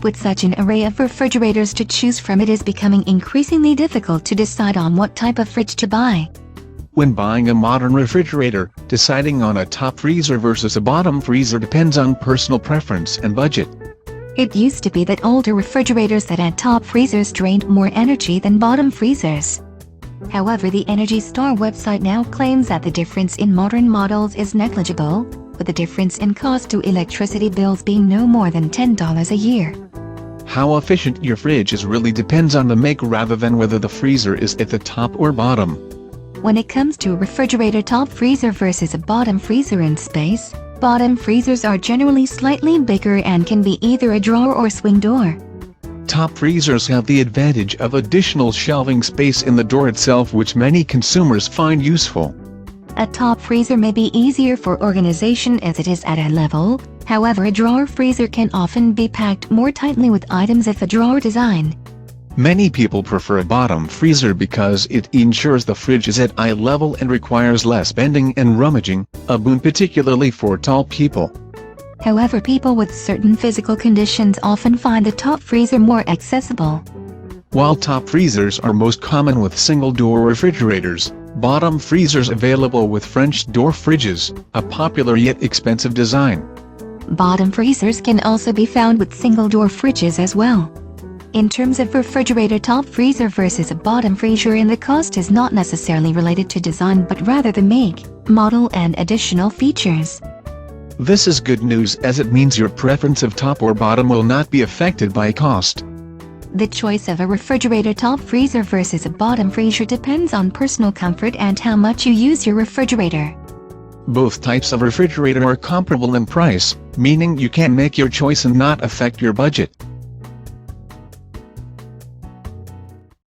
With such an array of refrigerators to choose from, it is becoming increasingly difficult to decide on what type of fridge to buy. When buying a modern refrigerator, deciding on a top freezer versus a bottom freezer depends on personal preference and budget. It used to be that older refrigerators that had top freezers drained more energy than bottom freezers. However, the Energy Star website now claims that the difference in modern models is negligible, with the difference in cost to electricity bills being no more than $10 a year. How efficient your fridge is really depends on the make rather than whether the freezer is at the top or bottom. When it comes to a refrigerator top freezer versus a bottom freezer in space, bottom freezers are generally slightly bigger and can be either a drawer or swing door. Top freezers have the advantage of additional shelving space in the door itself, which many consumers find useful. A top freezer may be easier for organization as it is at a level, however a drawer freezer can often be packed more tightly with items of a drawer design. Many people prefer a bottom freezer because it ensures the fridge is at eye level and requires less bending and rummaging, a boon particularly for tall people. However, people with certain physical conditions often find the top freezer more accessible. While top freezers are most common with single-door refrigerators, bottom freezers available with French door fridges, a popular yet expensive design. Bottom freezers can also be found with single-door fridges as well. In terms of refrigerator top freezer versus a bottom freezer, the cost is not necessarily related to design but rather the make, model and additional features. This is good news as it means your preference of top or bottom will not be affected by cost. The choice of a refrigerator top freezer versus a bottom freezer depends on personal comfort and how much you use your refrigerator. Both types of refrigerator are comparable in price, meaning you can make your choice and not affect your budget.